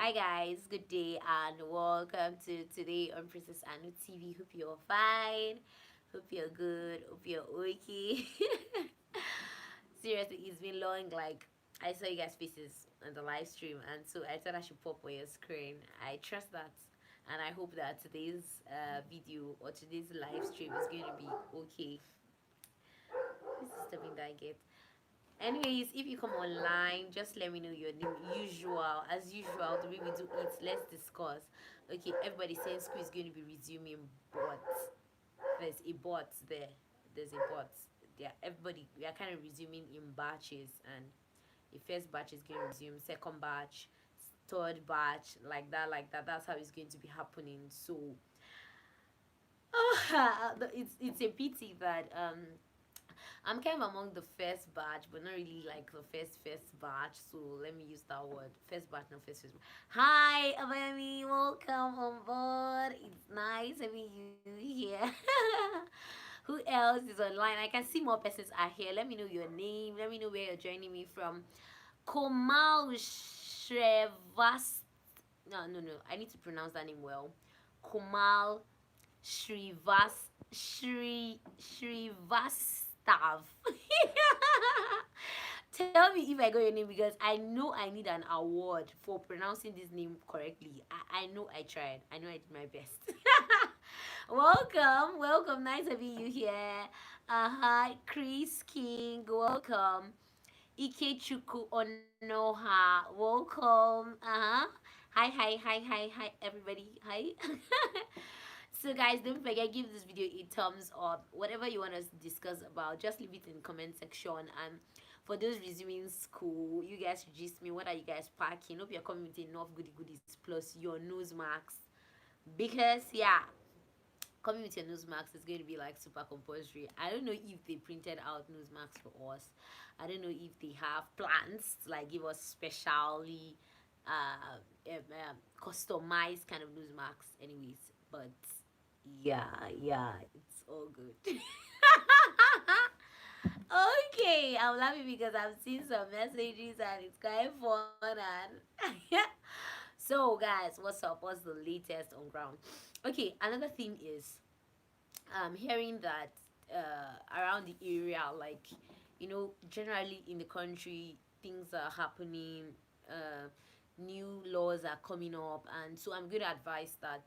Hi guys, good day and welcome to today on Princess Anu TV. Hope you're fine. Hope you're good. Hope you're okay. Seriously, it's been long. Like I saw you guys' faces on the live stream, and so I thought I should pop on your screen. I trust that, and I hope that today's video or today's live stream is going to be okay. This is something that I get. Anyways, if you come online, just let me know your name. As usual, the way we do it, let's discuss. Okay, everybody saying school is going to be resuming, but there's a but there. There's a but. Yeah, everybody, we are kind of resuming in batches, and the first batch is going to resume, second batch, third batch, like that, like that. That's how it's going to be happening. So, it's a pity that I'm kind of among the first batch, but not really like the first batch. So let me use that word. First batch, not first batch. Hi, Abemi, welcome on board. It's nice having you here. Who else is online? I can see more persons are here. Let me know your name. Let me know where you're joining me from. Komal Shrevast. No. I need to pronounce that name well. Komal Shrivastav. Tell me if I got your name because I know I need an award for pronouncing this name correctly. I know I tried. I know I did my best. Welcome. Nice having you here. Hi, Chris King. Welcome. Ikechuku Onoha. Welcome. Hi, everybody. Hi. So guys, don't forget, give this video a thumbs up. Whatever you want us to discuss about, just leave it in the comment section. And for those resuming school, you guys suggest me, what are you guys packing? Hope you're coming with enough goodies plus your nose marks, because yeah, coming with your nose marks is going to be like super compulsory. I don't know if they printed out nose marks for us. I don't know if they have plans to like give us specially customized kind of nose marks anyways, but yeah, it's all good. Okay, I'm laughing because I've seen some messages and it's quite fun and so guys, what's up? What's the latest on ground? Okay, another thing is hearing that around the area, like, generally in the country, things are happening, uh, new laws are coming up, and so I'm going to advise that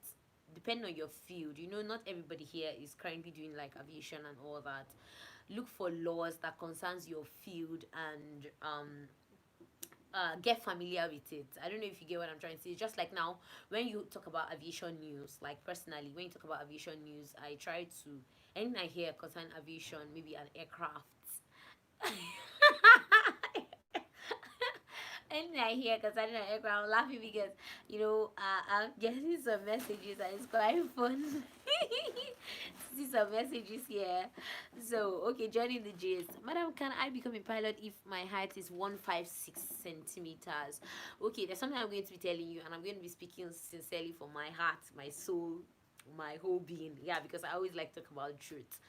depending on your field, not everybody here is currently doing like aviation and all that. Look for laws that concerns your field and get familiar with it. I don't know if you get what I'm trying to say. It's just like now, when you talk about aviation news, like personally, when you talk about aviation news, I try to, anything I hear concern aviation, maybe an aircraft. Anything I hear concerning an aircraft, I'm laughing because I'm getting some messages and it's quite fun. See some messages here. So okay, joining the gist. Madam, can I become a pilot if my height is 156 centimeters? Okay, there's something I'm going to be telling you, and I'm going to be speaking sincerely from my heart, my soul, my whole being. Yeah, because I always like to talk about truth.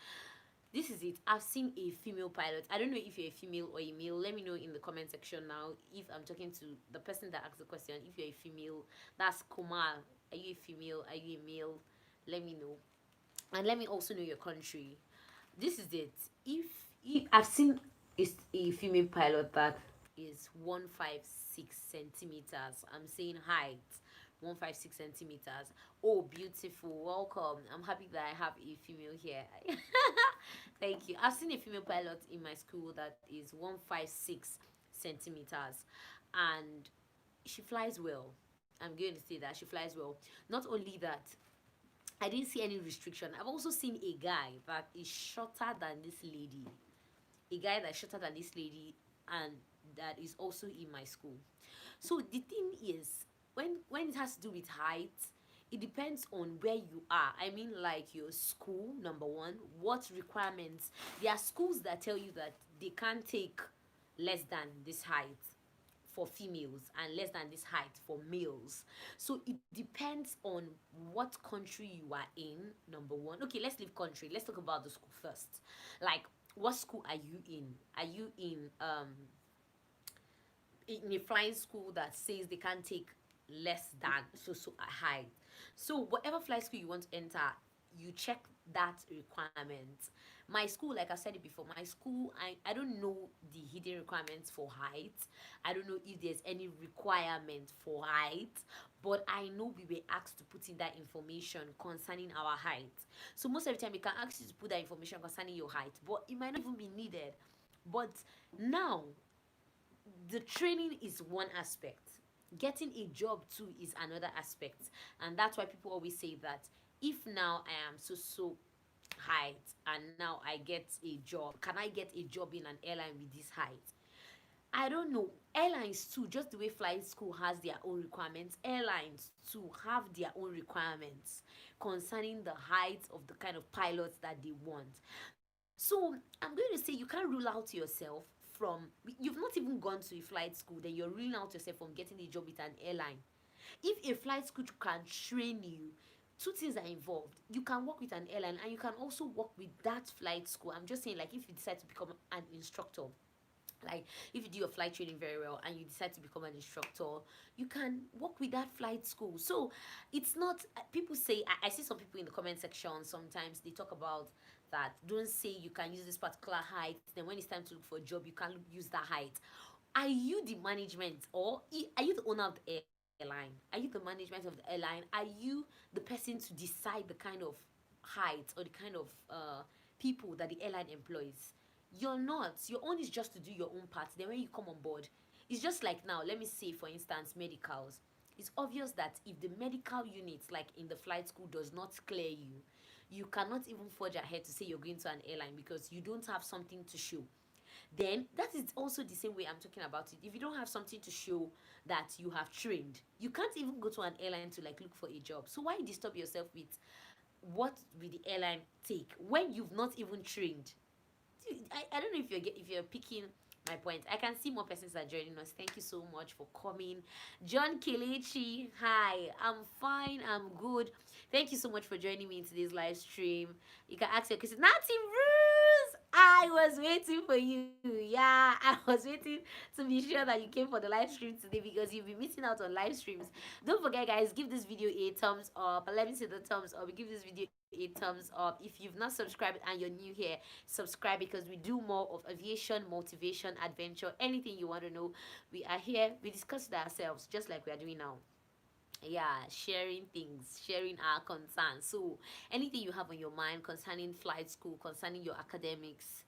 This is it. I've seen a female pilot. I don't know if you're a female or a male. Let me know in the comment section now if I'm talking to the person that asked the question. If you're a female, that's Kumar. Are you a female? Are you a male? Let me know. And let me also know your country. This is it. If I've seen is a female pilot that is 156 centimeters. I'm saying height 156 centimeters. Oh, beautiful. Welcome. I'm happy that I have a female here. Thank you. I've seen a female pilot in my school that is 156 centimeters, and she flies well. I'm going to say that she flies well. Not only that, I didn't see any restriction. I've also seen a guy that is shorter than this lady. A guy that's shorter than this lady, and that is also in my school. So the thing is, when it has to do with height, it depends on where you are. I mean, like your school, number one, what requirements. There are schools that tell you that they can't take less than this height for females and less than this height for males. So it depends on what country you are in, number one. Okay, let's leave country. Let's talk about the school first. Like, what school are you in? Are you in a flying school that says they can't take less than so height. So whatever flight school you want to enter, you check that requirement. My school, like I said it before, my school, I don't know the hidden requirements for height. I don't know if there's any requirement for height, but I know we were asked to put in that information concerning our height. So most of the time we can ask you to put that information concerning your height, but it might not even be needed. But now the training is one aspect, getting a job too is another aspect. And that's why people always say that if now I am so height and now I get a job, can I get a job in an airline with this height? I don't know. Airlines too, just the way flight school has their own requirements, airlines too have their own requirements concerning the height of the kind of pilots that they want. So I'm going to say you can't rule out yourself from, you've not even gone to a flight school, then you're ruling out yourself from getting a job with an airline. If a flight school can train you, two things are involved. You can work with an airline and you can also work with that flight school. I'm just saying, like, if you decide to become an instructor, like if you do your flight training very well and you decide to become an instructor, you can work with that flight school. So it's not, people say, I see some people in the comment section sometimes they talk about that, don't say you can use this particular height, then when it's time to look for a job you can't use that height. Are you the management, or are you the owner of the airline? Are you the management of the airline? Are you the person to decide the kind of height or the kind of people that the airline employs? You're not. Your own is just to do your own part. Then when you come on board, it's just like now, let me say for instance medicals. It's obvious that if the medical unit, like in the flight school, does not clear you, you cannot even forge ahead to say you're going to an airline because you don't have something to show. Then that is also the same way I'm talking about it. If you don't have something to show that you have trained, you can't even go to an airline to like look for a job. So why disturb yourself with what will the airline take when you've not even trained? I don't know if you're picking my point. I can see more persons are joining us. Thank you so much for coming. John Kelechi, hi. I'm fine. I'm good. Thank you so much for joining me in today's live stream. You can ask your questions. Natty Bruce, I was waiting for you. Yeah, I was waiting to be sure that you came for the live stream today because you'll be missing out on live streams. Don't forget, guys, give this video a thumbs up. Let me see the thumbs up. Give this video a thumbs up. If you've not subscribed and you're new here, subscribe because we do more of aviation, motivation, adventure, anything you want to know. We are here, we discuss it ourselves just like we are doing now. Yeah, sharing things, sharing our concerns. So anything you have on your mind concerning flight school, concerning your academics,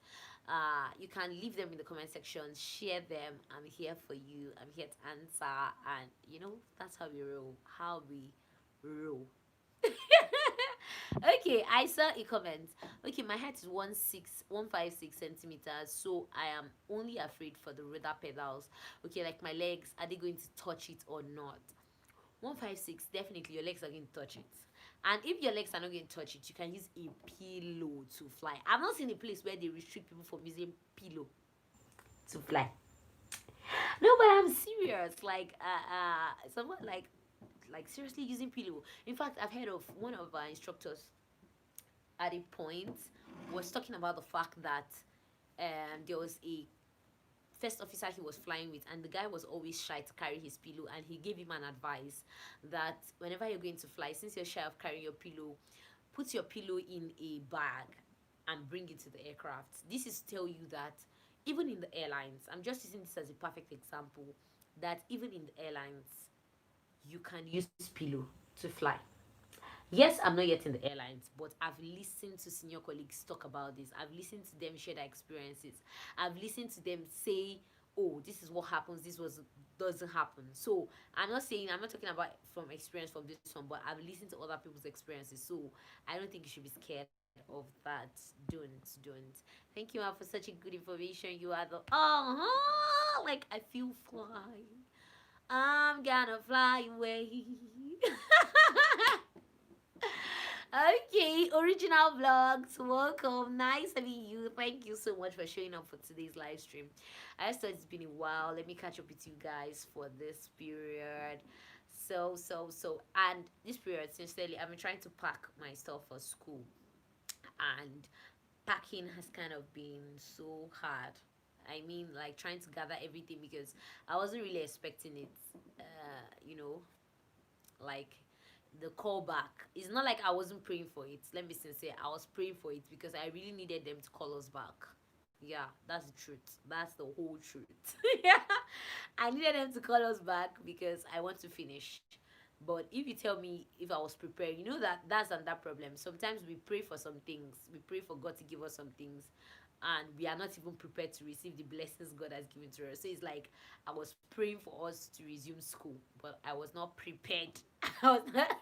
you can leave them in the comment section, share them. I'm here for you. I'm here to answer, and that's how we roll. Okay, I saw a comment. Okay, my height is 156 centimeters, so I am only afraid for the rudder pedals. Okay, like my legs, are they going to touch it or not? 156, definitely your legs are going to touch it. And if your legs are not going to touch it, you can use a pillow to fly. I've not seen a place where they restrict people from using pillow to fly. No, but I'm serious. Like, somewhat like seriously using pillow. In fact, I've heard of one of our instructors at a point was talking about the fact that there was a first officer he was flying with, and the guy was always shy to carry his pillow, and he gave him an advice that whenever you're going to fly, since you're shy of carrying your pillow, put your pillow in a bag and bring it to the aircraft. This is to tell you that even in the airlines, I'm just using this as a perfect example, that even in the airlines you can use pillow to fly. Yes, I'm not yet in the airlines, but I've listened to senior colleagues talk about this. I've listened to them share their experiences. I've listened to them say, oh, this is what happens, doesn't happen. So I'm not talking about from experience from this one, but I've listened to other people's experiences. So I don't think you should be scared of that. Don't. Thank you, for such a good information. You are the like I feel flying. I'm gonna fly away. Okay, original vlogs, welcome. Nice having you. Thank you so much for showing up for today's live stream. I just thought it's been a while. Let me catch up with you guys for this period. So, and this period, sincerely, I've been trying to pack my stuff for school, and packing has kind of been so hard. I mean, like trying to gather everything because I wasn't really expecting it. You know, like the callback. It's not like I wasn't praying for it. Let me be sincere. I was praying for it because I really needed them to call us back. Yeah, that's the truth. That's the whole truth. Yeah. I needed them to call us back because I want to finish. But if you tell me if I was prepared, you know that that's another problem. Sometimes we pray for some things. We pray for God to give us some things, and we are not even prepared to receive the blessings God has given to us. So it's like I was praying for us to resume school, but I was not prepared. I was not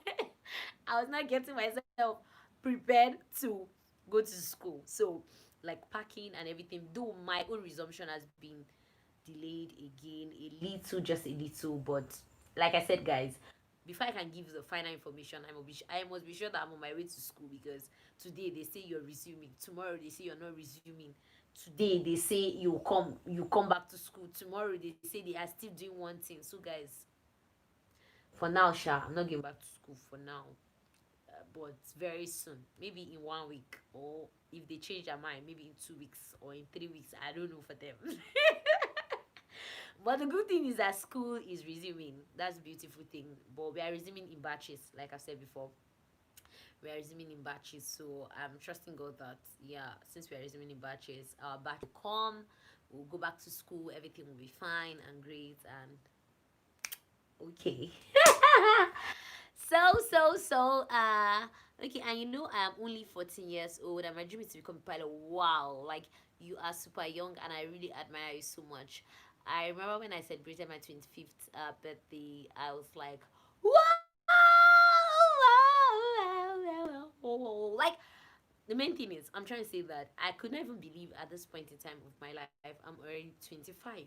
I was not getting myself prepared to go to school. So like packing and everything, though my own resumption has been delayed again a little, just a little, but like I said, guys, before I can give the final information, I must be sure that I'm on my way to school, because today they say you're resuming, tomorrow they say you're not resuming, today they say you come back to school, tomorrow they say they are still doing one thing. So guys, for now, sha, I'm not going back to school for now, but very soon, maybe in 1 week, or if they change their mind, maybe in 2 weeks or in 3 weeks. I don't know for them. But the good thing is that school is resuming. That's a beautiful thing. But we are resuming in batches, like I said before. We are resuming in batches. So I'm trusting God that, yeah, since we are resuming in batches, our batch will come. We'll go back to school. Everything will be fine and great and okay. Okay, and you know I'm only 14 years old and my dream is to become a pilot. Wow, like you are super young and I really admire you so much. I remember when I celebrated my 25th birthday, I was like, wow, like the main thing is, I'm trying to say that I could not even believe at this point in time of my life I'm already 25.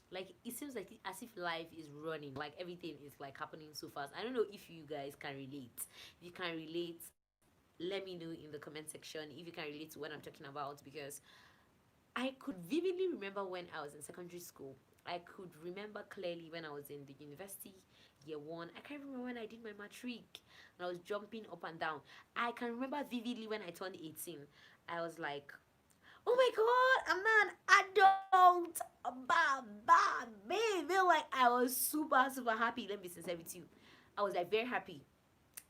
Like it seems like as if life is running, like everything is like happening so fast. I don't know if you guys can relate. If you can relate, let me know in the comment section if you can relate to what I'm talking about, because I could vividly remember when I was in secondary school. I could remember clearly when I was in the university, year one. I can't remember when I did my matric and I was jumping up and down. I can remember vividly when I turned 18. I was like, oh my god, I'm not an adult. Baby. Like I was super, super happy. Let me be sincere with you. I was like very happy.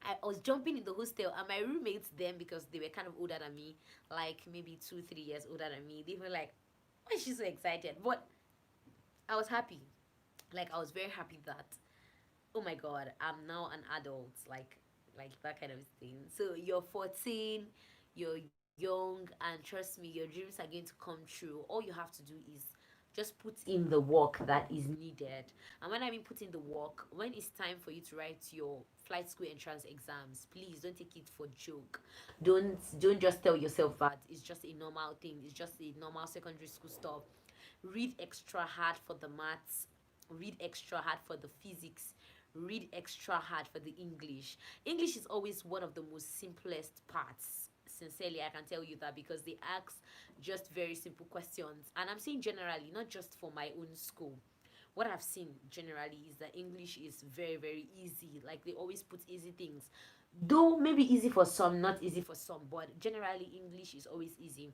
I was jumping in the hostel and my roommates then, because they were kind of older than me, like maybe 2 3 years older than me, they were like, why is she so excited? But I was happy. Like I was very happy that, oh my god, I'm now an adult, like that kind of thing. So you're 14, you're young, and trust me, your dreams are going to come true. All you have to do is just put in the work that is needed. And when I mean put in the work, when it's time for you to write your flight school entrance exams, please don't take it for joke. Don't just tell yourself that it's just a normal thing, it's just a normal secondary school stuff. Read extra hard for the maths, read extra hard for the physics, read extra hard for the English. English is always one of the most simplest parts. Sincerely, I can tell you that, because they ask just very simple questions. And I'm saying generally, not just for my own school. What I've seen generally is that English is very, very easy. Like they always put easy things. Though maybe easy for some, not easy for some, but generally English is always easy.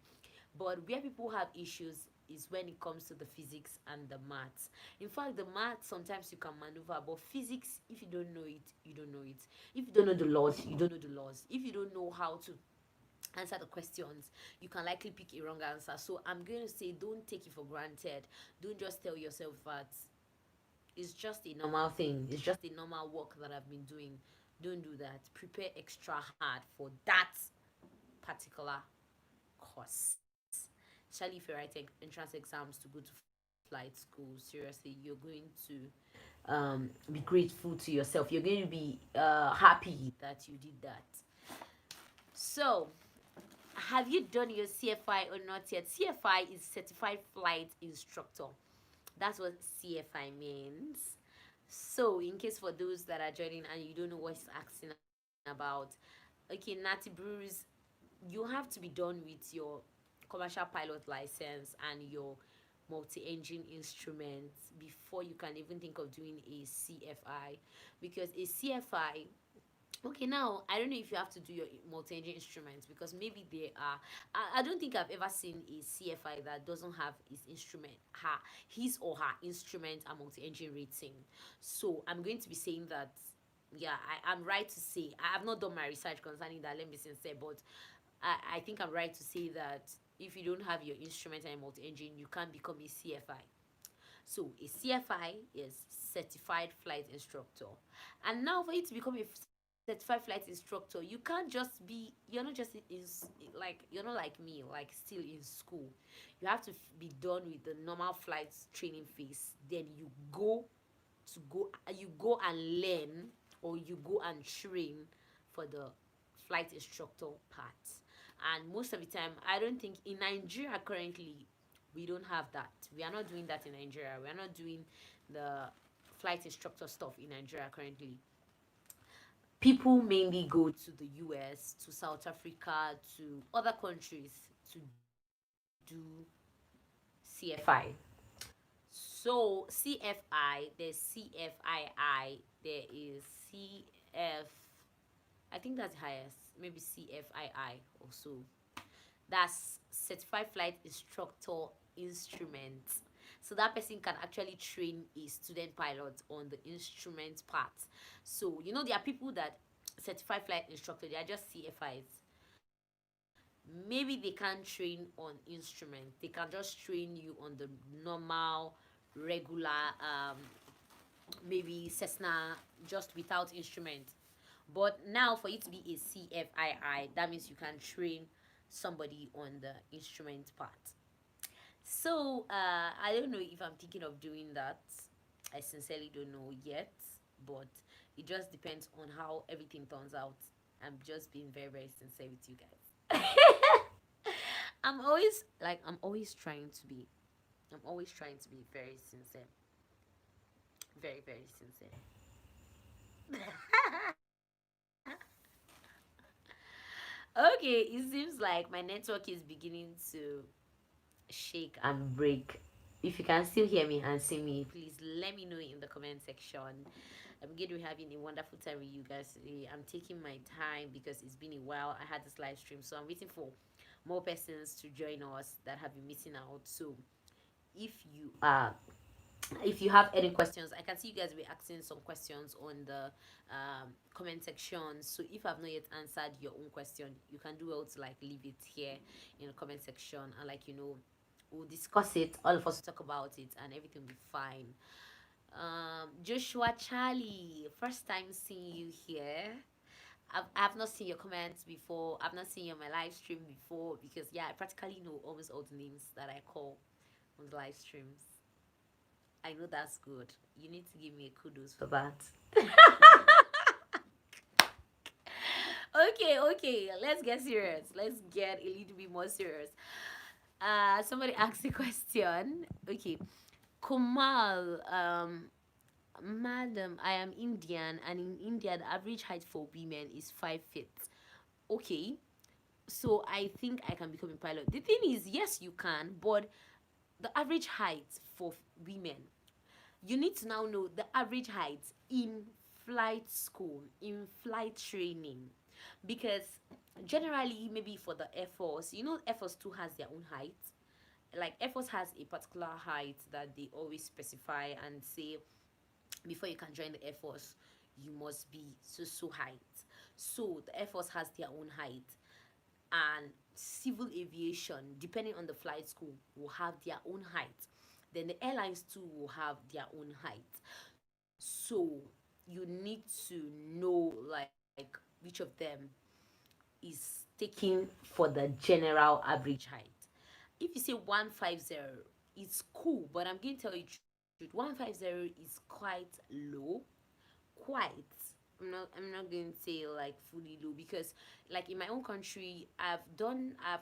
But where people have issues is when it comes to the physics and the maths. In fact, the maths sometimes you can maneuver, but physics, if you don't know it, you don't know it. If you don't know the laws, you don't know the laws. If you don't know how to answer the questions, you can likely pick a wrong answer. So I'm going to say, don't take it for granted. Don't just tell yourself that it's just a normal thing, it's just a normal work that I've been doing. Don't do that. Prepare extra hard for that particular course. Especially if you're writing entrance exams to go to flight school, seriously, you're going to be grateful to yourself. You're going to be happy that you did that. So, have you done your CFI or not yet? CFI is Certified Flight Instructor. That's what CFI means. So, in case for those that are joining and you don't know what it's asking about, okay, Natty Brews, you have to be done with your commercial pilot license and your multi-engine instruments before you can even think of doing a CFI. Because a CFI, okay, now I don't know if you have to do your multi-engine instruments, because maybe there are, I don't think I've ever seen a CFI that doesn't have his or her instrument and multi-engine rating. So I'm going to be saying that yeah, I'm right to say, I have not done my research concerning that, let me be sincere, but I think I'm right to say that if you don't have your instrument and multi-engine, you can't become a CFI. So a CFI is certified flight instructor. And now for you to become a certified flight instructor, you can't just be, you're not just in, like, you're not like me, like still in school. You have to be done with the normal flight training phase. Then you go and learn, or you go and train for the flight instructor part. And most of the time, I don't think in Nigeria currently, we don't have that. We are not doing that in Nigeria. We are not doing the flight instructor stuff in Nigeria currently. People mainly go to the US, to South Africa, to other countries to do CFI. So CFI, there's CFII, there is CF, I think that's highest, maybe CFII also. That's Certified Flight Instructor Instrument. So that person can actually train a student pilot on the instrument part. So there are people that certified flight instructor, they are just CFIs. Maybe they can't train on instrument. They can just train you on the normal, regular, maybe Cessna, just without instrument. But now, for you to be a CFII, that means you can train somebody on the instrument part. So I don't know if I'm thinking of doing that. I sincerely don't know yet, but it just depends on how everything turns out. I'm just being very, very sincere with you guys. I'm always trying to be, very sincere, very, very sincere. Okay, it seems like my network is beginning to shake and break. If you can still hear me and see me, please let me know in the comment section. I'm going to be having a wonderful time with you guys today. I'm taking my time because it's been a while. I had this live stream, so I'm waiting for more persons to join us that have been missing out. So if you are if you have any questions, I can see you guys will be asking some questions on the comment section. So if I've not yet answered your own question, you can do well to like leave it here in the comment section, and we'll discuss it. All of us will talk about it, and everything will be fine. Joshua Charlie, first time seeing you here. I've not seen your comments before. I've not seen you on my live stream before, because yeah, I practically know almost all the names that I call on the live streams. I know that's good. You need to give me a kudos for that. Okay. Let's get serious. Let's get a little bit more serious. Somebody asked a question. Okay. Kumal, madam, I am Indian, and in India the average height for women is 5 feet. Okay. So I think I can become a pilot. The thing is, yes, you can, but the average height for women, you need to now know the average height in flight school, in flight training, because generally, maybe for the Air Force, Air Force too has their own height. Like Air Force has a particular height that they always specify and say, before you can join the Air Force, you must be so height. So the Air Force has their own height, and civil aviation, depending on the flight school, will have their own height. Then the airlines too will have their own height. So you need to know like which of them is taken for the general average height. If you say 150, it's cool, but I'm going to tell you the truth. 150 is quite low. Quite. I'm not going to say like fully low, because like in my own country, I've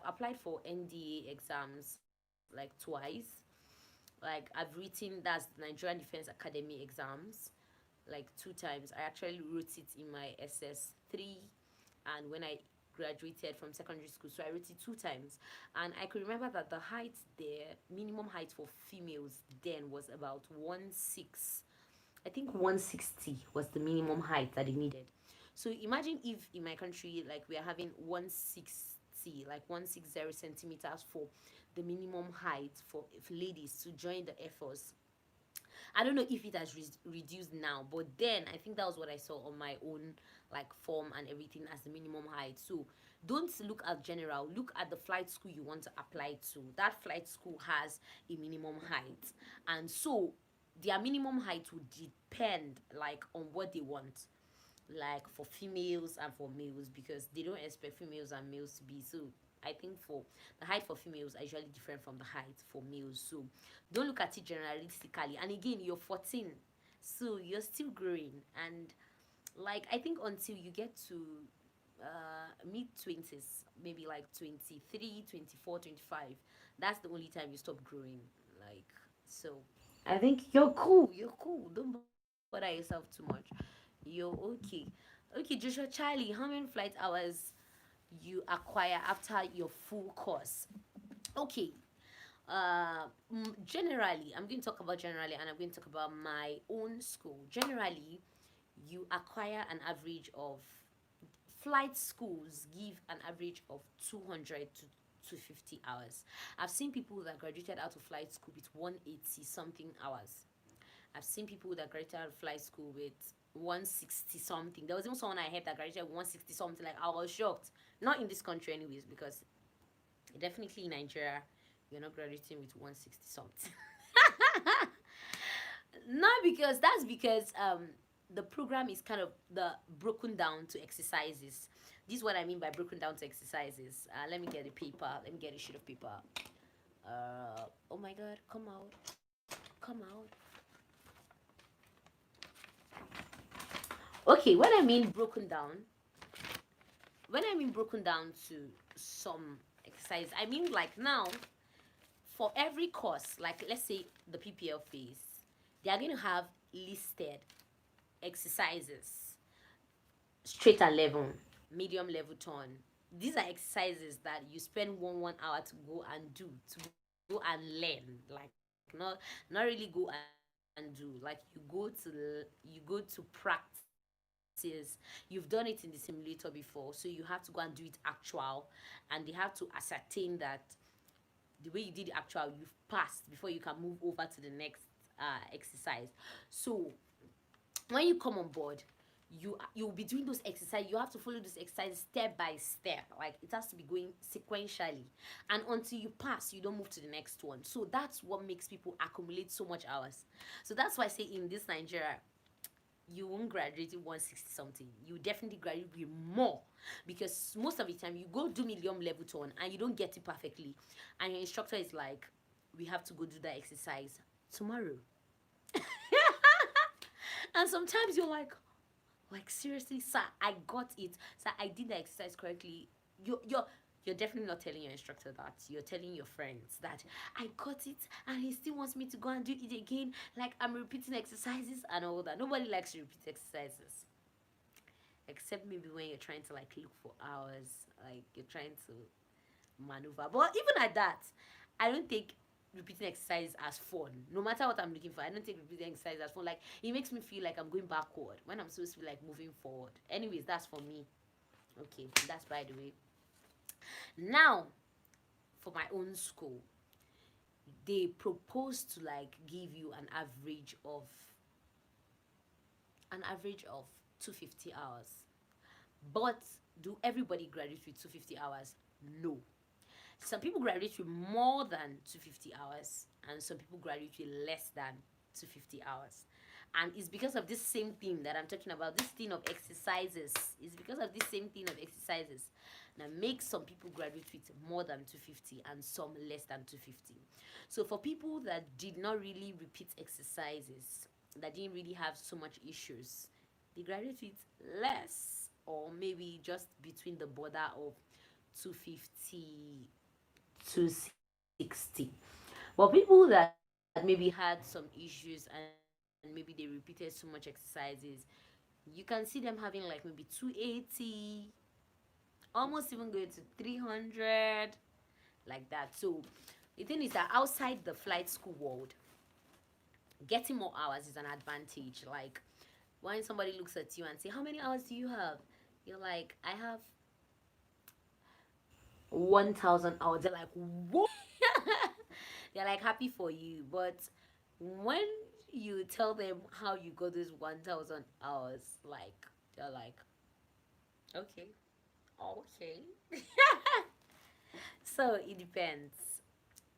applied for NDA exams like twice. Like I've written, that's the Nigerian Defense Academy exams, like 2 times. I actually wrote it in my SS3, and when I graduated from secondary school, so I wrote it 2 times. And I could remember that the height there, minimum height for females then, was about 1.6. I think 160 was the minimum height that they needed. So imagine if in my country, like, we are having 160, like 160 centimeters for the minimum height for ladies to join the Air Force. I don't know if it has reduced now, but then I think that was what I saw on my own like form and everything as the minimum height. So don't look at general, look at the flight school you want to apply to. That flight school has a minimum height, and so their minimum height would depend like on what they want, like for females and for males, because they don't expect females and males to be. So I think for the height for females are usually different from the height for males. So don't look at it generalistically. And again, you're 14, so you're still growing. And like I think until you get to mid 20s, maybe like 23, 24, 25, that's the only time you stop growing. Like, so I think you're cool. You're cool. Don't bother yourself too much. You're okay. Okay, Joshua Charlie, how many flight hours you acquire after your full course? Okay. Generally, I'm going to talk about generally, and I'm going to talk about my own school. Generally, you acquire an average of, flight schools give an average of 200 to 250 hours. I've seen people that graduated out of flight school with 180 something hours. I've seen people that graduated out of flight school with 160 something. There was even someone I heard that graduated with 160 something. Like, I was shocked. Not in this country, anyways, because definitely in Nigeria, you're not graduating with 160 something. Not because that's because the program is kind of the broken down to exercises. This is what I mean by broken down to exercises. Let me get a paper. Let me get a sheet of paper. Oh my God! Come out! Come out! Okay, when I mean broken down to some exercise, I mean like now for every course, like let's say the PPL phase, they are going to have listed exercises: straight and level, medium level turn. These are exercises that you spend 1 hour to go and do, to go and learn. Like, not really go and do. Like, you go to practice. You've done it in the simulator before, so you have to go and do it actual, and they have to ascertain that the way you did the actual, you've passed before you can move over to the next exercise. So when you come on board, you'll be doing those exercises. You have to follow this exercise step by step. Like, it has to be going sequentially, and until you pass, you don't move to the next one. So that's what makes people accumulate so much hours. So that's why I say in this Nigeria, you won't graduate with 160 something. You definitely graduate with more, because most of the time you go do medium level turn and you don't get it perfectly, and your instructor is like, we have to go do that exercise tomorrow. And sometimes you're like seriously, sir, I got it, sir, I did the exercise correctly. You're definitely not telling your instructor that. You're telling your friends that I got it, and he still wants me to go and do it again. Like, I'm repeating exercises and all that. Nobody likes to repeat exercises, except maybe when you're trying to like look for hours, like you're trying to maneuver. But even at that, I don't take repeating exercise as fun. No matter what I'm looking for, I don't take repeating exercise as fun. Like, it makes me feel like I'm going backward when I'm supposed to be like moving forward. Anyways, that's for me. Okay, that's by the way. Now, for my own school, they propose to like give you an average of 250 hours. But do everybody graduate with 250 hours? No. Some people graduate with more than 250 hours, and some people graduate with less than 250 hours. And it's because of this same thing that I'm talking about, this thing of exercises. It's because of this same thing of exercises that makes some people graduate with more than 250 and some less than 250. So for people that did not really repeat exercises, that didn't really have so much issues, they graduate with less, or maybe just between the border of 250, 260. But people that maybe had some issues and maybe they repeated so much exercises, you can see them having like maybe 280, almost even going to 300, like that. So the thing is that outside the flight school world, getting more hours is an advantage. Like, when somebody looks at you and say, how many hours do you have? You're like, I have 1,000 hours. They're like, what? They're like happy for you. But when you tell them how you got those 1,000 hours, like they're like, okay, okay. So it depends.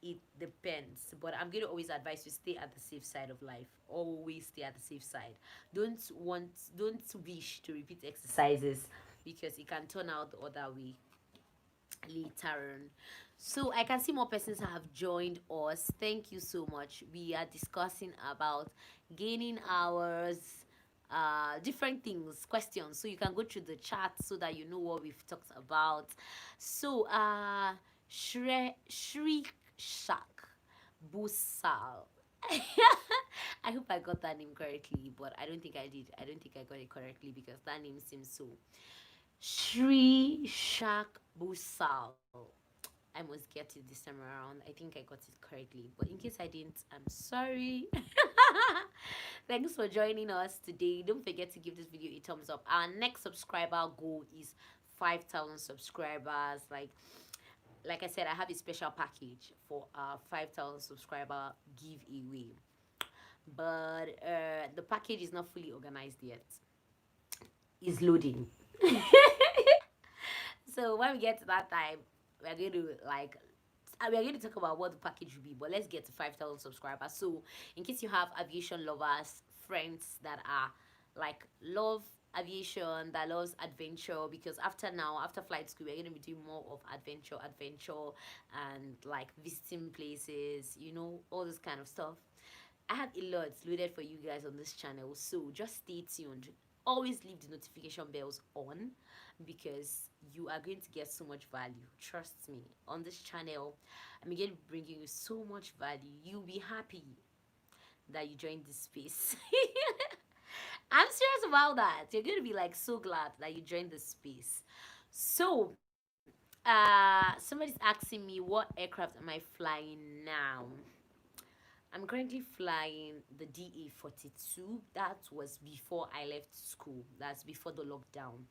It depends, but I'm going to always advise you stay at the safe side of life. Always stay at the safe side. Don't wish to repeat exercises because it can turn out the other way later on. So I can see more persons have joined us. Thank you so much. We are discussing about gaining hours, different things, questions. So you can go through the chat so that you know what we've talked about. So Shrik Shak Busal. I hope I got that name correctly, but I don't think I did. I don't think I got it correctly because that name seems so. Shri Shak Busal. I must get it this time around. I think I got it correctly. But in case I didn't, I'm sorry. Thanks for joining us today. Don't forget to give this video a thumbs up. Our next subscriber goal is 5,000 subscribers. Like I said, I have a special package for our 5,000 subscriber giveaway. But the package is not fully organized yet. It's loading. So when we get to that time, we're going to we're going to talk about what the package will be, but let's get to 5,000 subscribers. So in case you have aviation lovers, friends that are like love aviation, that loves adventure, because after flight school we're going to be doing more of adventure and like visiting places, all this kind of stuff. I have a lot loaded for you guys on this channel, so just stay tuned. Always leave the notification bells on because you are going to get so much value. Trust me, on this channel, I'm going to be bringing you so much value. You'll be happy that you joined this space. I'm serious about that. You're going to be like so glad that you joined this space. So, somebody's asking me what aircraft am I flying now? I'm currently flying the DA-42. That was before I left school. That's before the lockdown.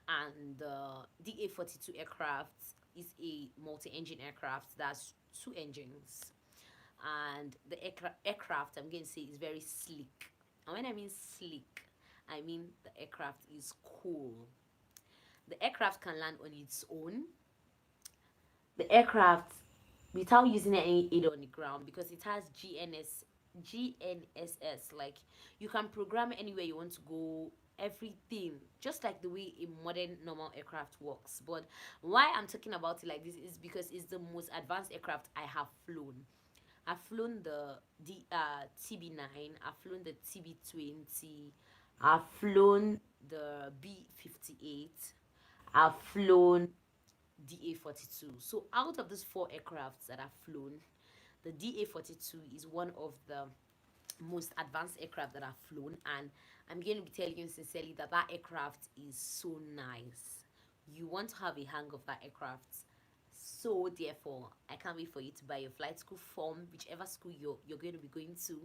And the DA-42 aircraft is a multi-engine aircraft. That's two engines. And the aircraft, I'm going to say, is very sleek. And when I mean sleek, I mean the aircraft is cool. The aircraft can land on its own. The aircraft, without using any aid on the ground, because it has GNSS, like you can program anywhere you want to go, everything, just like the way a modern normal aircraft works. But why I'm talking about it like this is because it's the most advanced aircraft I have flown. I've flown the TB9, I've flown the TB20, I've flown the B58, I've flown DA-42. So out of those four aircrafts that I've flown, the DA-42 is one of the most advanced aircraft that I've flown, and I'm going to be telling you sincerely that that aircraft is so nice. You want to have a hang of that aircraft. So therefore, I can't wait for you to buy your flight school form, whichever school you're going to be going to.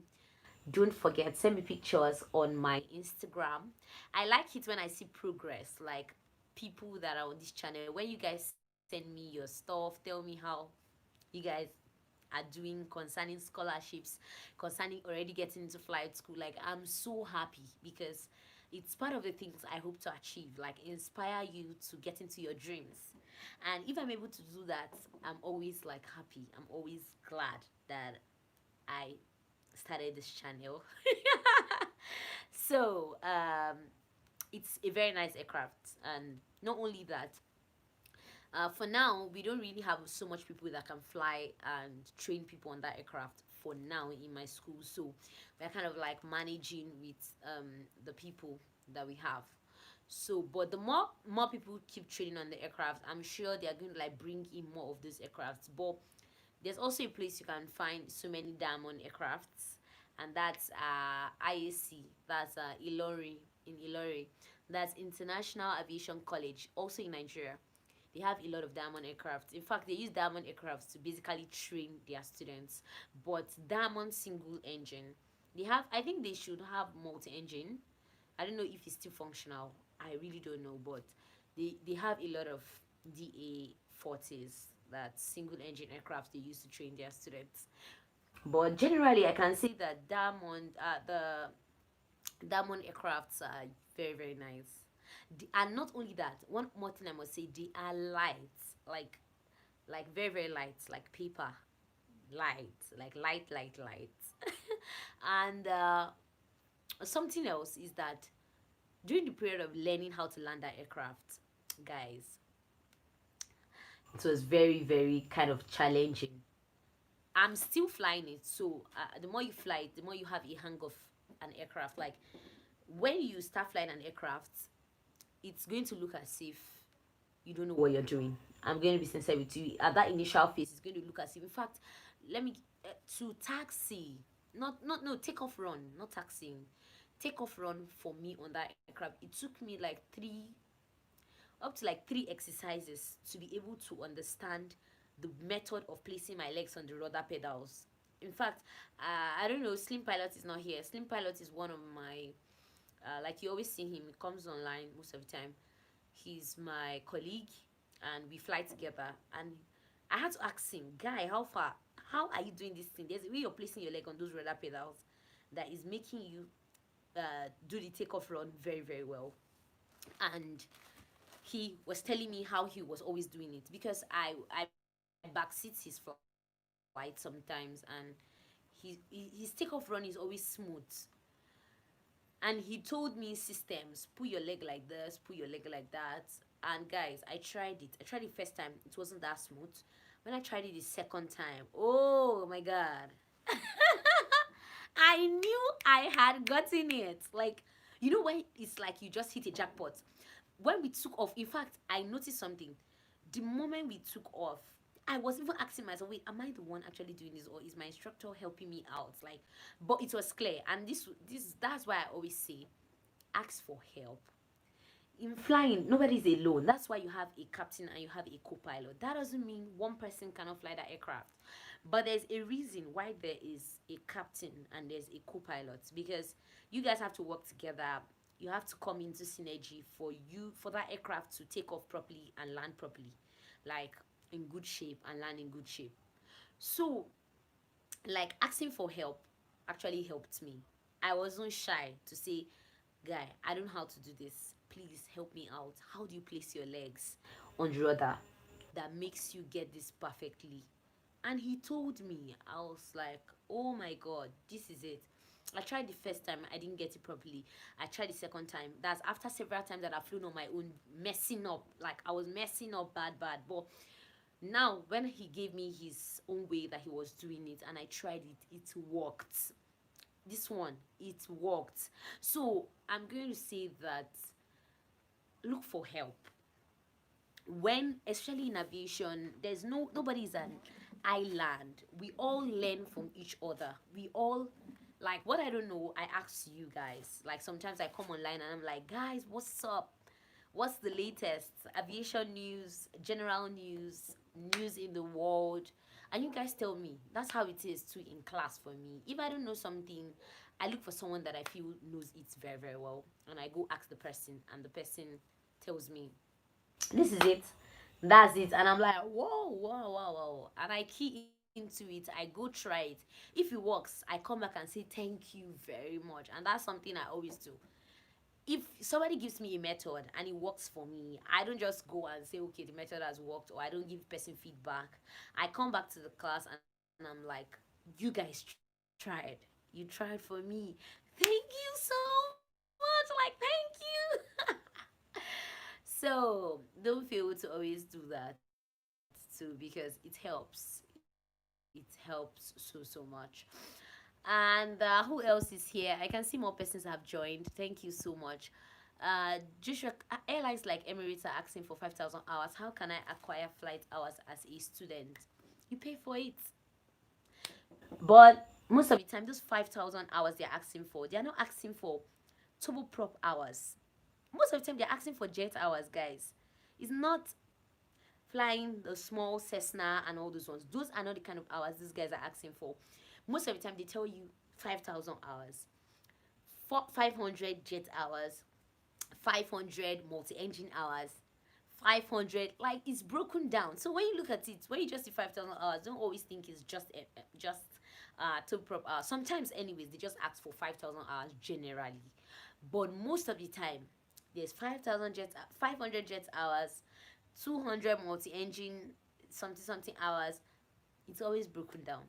Don't forget, send me pictures on my Instagram. I like it when I see progress, like people that are on this channel. When you guys send me your stuff, tell me how you guys are doing concerning scholarships, concerning already getting into flight school. Like, I'm so happy because it's part of the things I hope to achieve, like inspire you to get into your dreams. And if I'm able to do that, I'm always like happy. I'm always glad that I started this channel. So it's a very nice aircraft, and not only that, for now we don't really have so much people that can fly and train people on that aircraft for now in my school. So we're kind of like managing with the people that we have. So but the more people keep training on the aircraft, I'm sure they are going to like bring in more of those aircrafts. But there's also a place you can find so many diamond aircrafts, and that's IAC. That's Ilori, in Ilori. That's International Aviation College, also in Nigeria. They have a lot of diamond aircraft. In fact, they use diamond aircraft to basically train their students. But diamond single engine, they have. I think they should have multi-engine. I don't know if it's still functional. I really don't know, but they have a lot of DA 40s, that single engine aircraft they use to train their students. But generally, I can say that diamond aircrafts are very very nice. And not only that, one more thing I must say, they are light, like very very light, like paper, light, like light. And something else is that during the period of learning how to land that aircraft, guys, it was very very kind of challenging. I'm still flying it, so the more you fly it, the more you have a hang of an aircraft. Like when you start flying an aircraft, it's going to look as if you don't know what you're doing. I'm going to be sincere with you. At that initial phase, it's going to look as if, in fact, let me to taxi, not no take off run, not taxiing, take off run for me on that aircraft. It took me like three exercises to be able to understand the method of placing my legs on the rudder pedals. In fact, I don't know. Slim Pilot is not here. Slim Pilot is one of my like you always see him. He comes online most of the time. He's my colleague, and we fly together. And I had to ask him, guy, how far? How are you doing this thing? There's a way you're placing your leg on those rudder pedals that is making you do the takeoff run very very well. And he was telling me how he was always doing it because I backseat his flight sometimes, and his takeoff run is always smooth. And he told me systems, put your leg like this, put your leg like that. And guys, I tried it first time, it wasn't that smooth. When I tried it the second time, oh my god, I knew I had gotten it. Like, you know when it's like you just hit a jackpot. When we took off, in fact, I noticed something. The moment we took off, I was even asking myself, wait, am I the one actually doing this, or is my instructor helping me out? Like, but it was clear, and this that's why I always say, ask for help. In flying, nobody's alone. That's why you have a captain and you have a co-pilot. That doesn't mean one person cannot fly that aircraft, but there's a reason why there is a captain and there's a co-pilot, because you guys have to work together. You have to come into synergy for that aircraft to take off properly and land properly, like in good shape, and land in good shape. So, like, asking for help actually helped me. I wasn't shy to say, guy, I don't know how to do this, please help me out. How do you place your legs on the rudder that makes you get this perfectly? And he told me. I was like, oh my god, this is it. I tried the first time, I didn't get it properly. I tried the second time. That's after several times that I've flown on my own, messing up. Like, I was messing up bad. But now, when he gave me his own way that he was doing it, and I tried it, it worked. This one, it worked. So I'm going to say that look for help. When, especially in aviation, there's nobody's an island. We all learn from each other. We all, like, what I don't know, I ask you guys. Like, sometimes I come online and I'm like, guys, what's up? What's the latest aviation news, general news, news in the world? And you guys tell me. That's how it is too in class for me. If I don't know something, I look for someone that I feel knows it very very well, and I go ask the person, and the person tells me, this is it, that's it. And I'm like, whoa, and I key into it. I go try it. If it works, I come back and say thank you very much. And that's something I always do. If somebody gives me a method and it works for me, I don't just go and say, okay, the method has worked, or I don't give person feedback. I come back to the class and I'm like, you guys tried. You tried for me. Thank you so much. Like, thank you. So don't fail to always do that too, because it helps. It helps so much. And who else is here? I can see more persons have joined. Thank you so much. Joshua, airlines like Emirates are asking for 5,000 hours. How can I acquire flight hours as a student? You pay for it. But most of the time, those 5,000 hours they're asking for, they're not asking for turboprop hours. Most of the time, they're asking for jet hours, guys. It's not flying the small Cessna and all those ones. Those are not the kind of hours these guys are asking for. Most of the time, they tell you 5,000 hours, 500 jet hours, 500 multi-engine hours, 500, like, it's broken down. So when you look at it, when you just see 5,000 hours, don't always think it's just to prop hours. Sometimes, anyways, they just ask for 5,000 hours generally, but most of the time, there's 5,000 jet, 500 jet hours, 200 multi-engine, something hours. It's always broken down.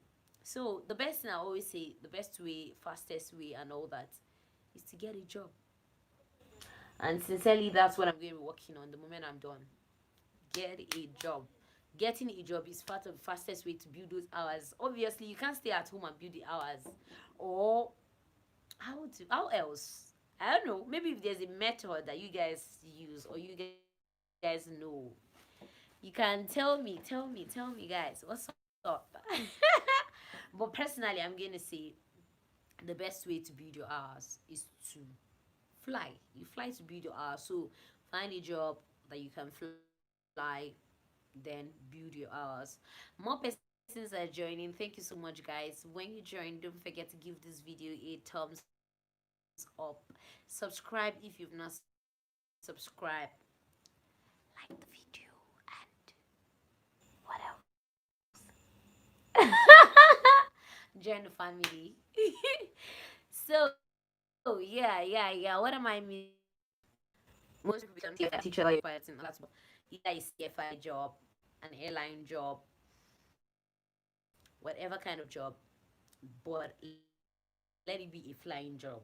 So the best thing I always say, the best way, fastest way, and all that, is to get a job. And sincerely, that's what I'm going to be working on the moment I'm done. Get a job. Getting a job is part of the fastest way to build those hours. Obviously, you can't stay at home and build the hours. Or how else? I don't know. Maybe if there's a method that you guys use or you guys know, you can tell me, guys. What's up? But personally, I'm gonna say the best way to build your hours is to fly. You fly to build your hours. So find a job that you can fly, then build your hours. More persons are joining. Thank you so much, guys. When you join, don't forget to give this video a thumbs up. Subscribe if you've not subscribed. Like the video and what else? Join the family. So yeah. What am I missing? Most people become teacher, like pilots, and that's either a CFI job, an airline job, whatever kind of job, but let it be a flying job.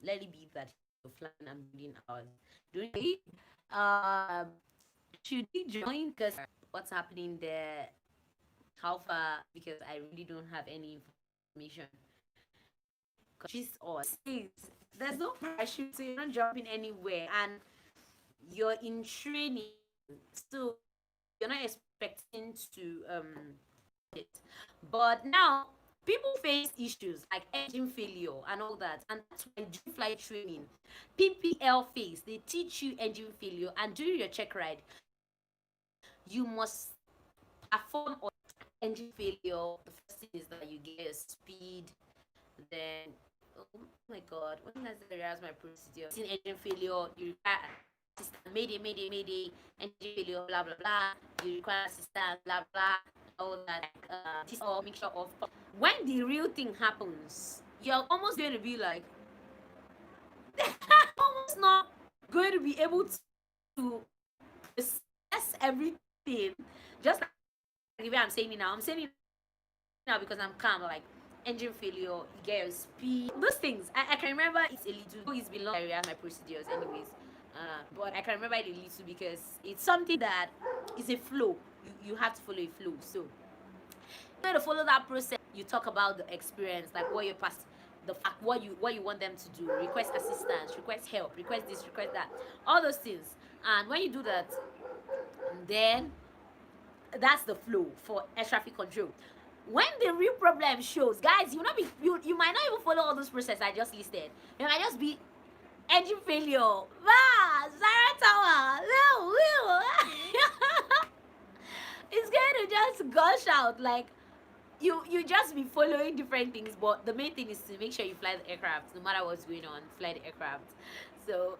Let it be that you're flying and building hours. Don't you? Um, should we join? Because what's happening there? How far? Because I really don't have any information. Just us. There's no parachute, so you're not jumping anywhere, and you're in training, so you're not expecting to it. But now people face issues like engine failure and all that, and that's why during flight training, PPL phase, they teach you engine failure, and during your check ride, you must perform on engine failure. The first thing is that you get your speed, then oh my god, when does the realize my procedure? In engine failure, you require assistance, mayday, engine failure, blah blah blah. You require assistance, blah blah, all that. This all mixture of. When the real thing happens, you're almost going to be like, almost not going to be able to assess everything. Just like the way I'm saying it now. I'm saying it now because I'm calm. Like engine failure, you get your speed, those things. I can remember it's a little. It's been long. I realize my procedures, anyways. But I can remember it a little because it's something that is a flow. You have to follow a flow. So to follow that process, you talk about the experience, like what you past, the fact, what you want them to do, request assistance, request help, request this, request that, all those things. And when you do that, then that's the flow for air traffic control. When the real problem shows, guys, you might not even follow all those processes I just listed. You might just be engine failure, Zaria Tower, it's going to just gush out like you just be following different things, but the main thing is to make sure you fly the aircraft no matter what's going on. Fly the aircraft. So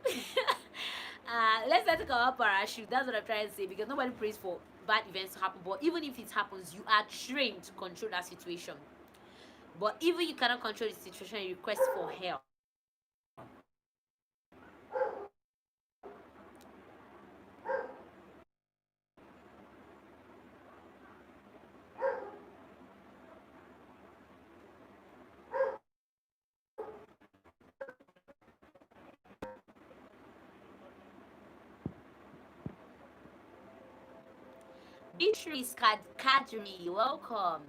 let's not talk about parachute. That's what I'm trying to say, because nobody prays for bad events to happen, but even if it happens, you are trained to control that situation. But even you cannot control the situation, you request for help. Beatrice Kadri, welcome.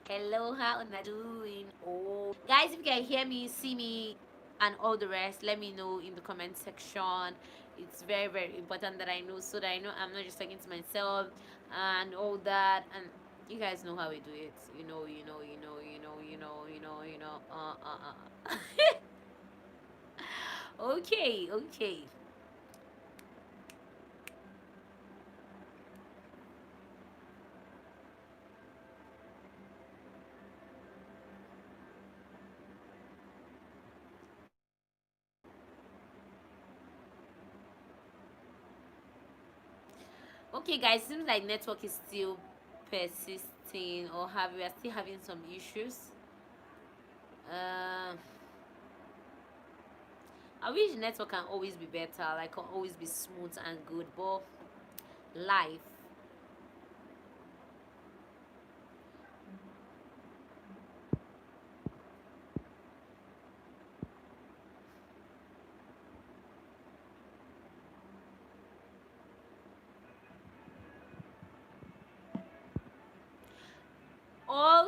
Hello, how are you doing? Oh, guys, if you can hear me, see me, and all the rest, let me know in the comment section. It's very, very important that I know, so that I know I'm not just talking to myself and all that. And you guys know how we do it. You know. Okay. Okay, guys, seems like network is still persistent. connecting, or we are still having some issues. I wish the network can always be better, like can always be smooth and good, but life.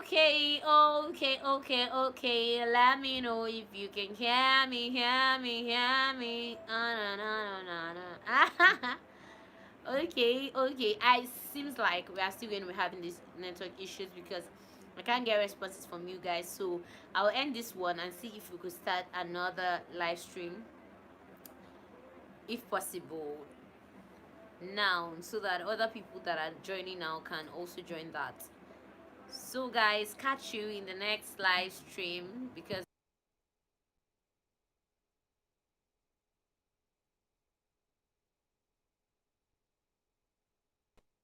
Okay, okay. Let me know if you can hear me, na, na, na, na. Okay. I seems like we are still going to be having these network issues because I can't get responses from you guys. So I'll end this one and see if we could start another live stream, if possible, now, so that other people that are joining now can also join that. So guys, catch you in the next live stream because